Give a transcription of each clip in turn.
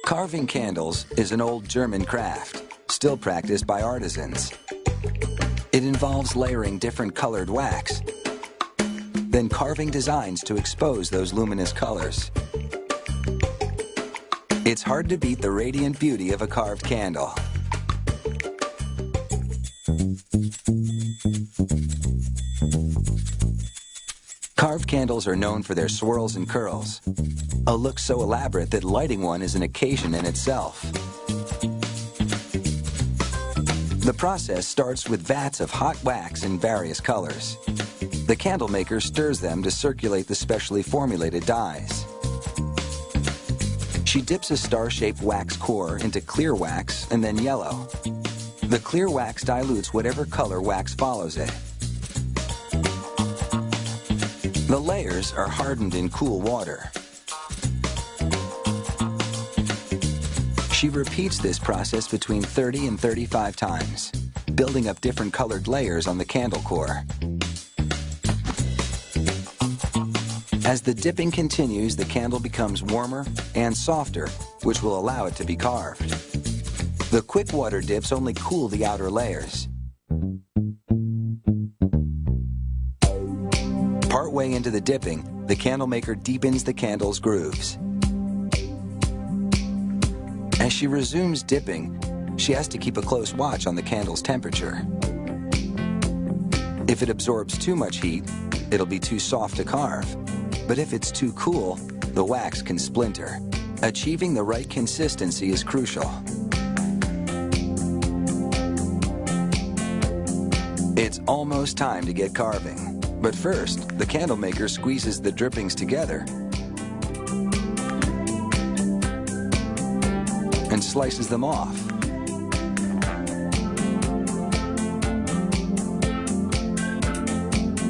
Carving candles is an old German craft, still practiced by artisans. It involves layering different colored wax, then carving designs to expose those luminous colors. It's hard to beat the radiant beauty of a carved candle. Carved candles are known for their swirls and curls, a look so elaborate that lighting one is an occasion in itself. The process starts with vats of hot wax in various colors. The candle maker stirs them to circulate the specially formulated dyes. She dips a star-shaped wax core into clear wax and then yellow. The clear wax dilutes whatever color wax follows it. The layers are hardened in cool water. She repeats this process between 30 and 35 times, building up different colored layers on the candle core. As the dipping continues, the candle becomes warmer and softer, which will allow it to be carved. The quick water dips only cool the outer layers. Partway into the dipping, the candle maker deepens the candle's grooves. As she resumes dipping, she has to keep a close watch on the candle's temperature. If it absorbs too much heat, it'll be too soft to carve. But if it's too cool, the wax can splinter. Achieving the right consistency is crucial. It's almost time to get carving. But first, the candle maker squeezes the drippings together and slices them off.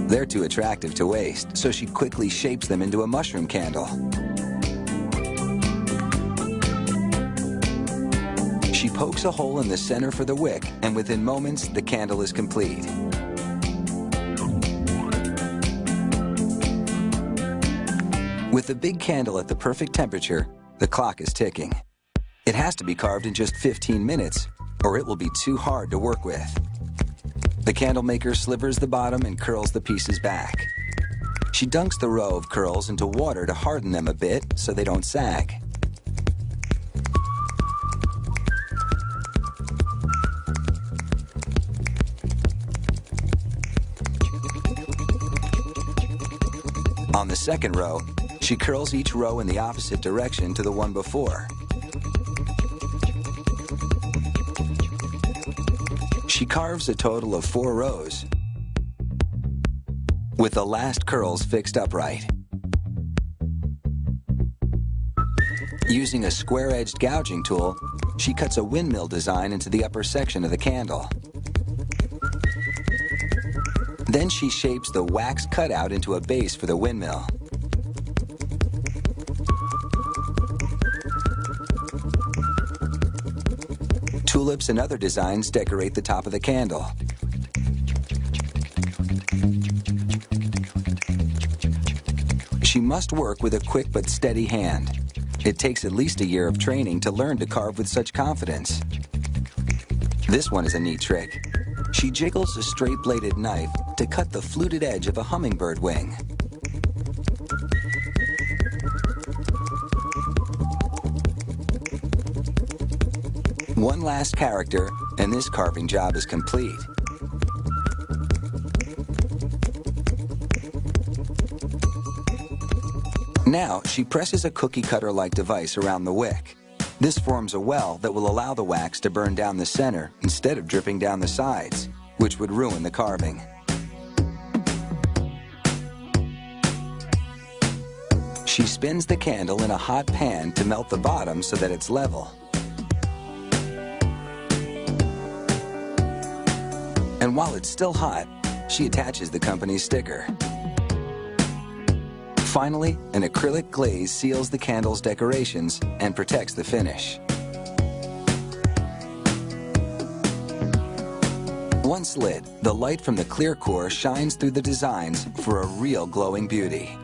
They're too attractive to waste, so she quickly shapes them into a mushroom candle. She pokes a hole in the center for the wick, and within moments, the candle is complete. With the big candle at the perfect temperature, the clock is ticking. It has to be carved in just 15 minutes, or it will be too hard to work with. The candle maker slivers the bottom and curls the pieces back. She dunks the row of curls into water to harden them a bit so they don't sag. On the second row, she curls each row in the opposite direction to the one before. She carves a total of 4 rows, with the last curls fixed upright. Using a square-edged gouging tool, she cuts a windmill design into the upper section of the candle. Then she shapes the wax cutout into a base for the windmill. Tulips and other designs decorate the top of the candle. She must work with a quick but steady hand. It takes at least a year of training to learn to carve with such confidence. This one is a neat trick. She jiggles a straight-bladed knife to cut the fluted edge of a hummingbird wing. One last character, and this carving job is complete. Now, she presses a cookie cutter-like device around the wick. This forms a well that will allow the wax to burn down the center instead of dripping down the sides, which would ruin the carving. She spins the candle in a hot pan to melt the bottom so that it's level. And while it's still hot, she attaches the company's sticker. Finally, an acrylic glaze seals the candle's decorations and protects the finish. Once lit, the light from the clear core shines through the designs for a real glowing beauty.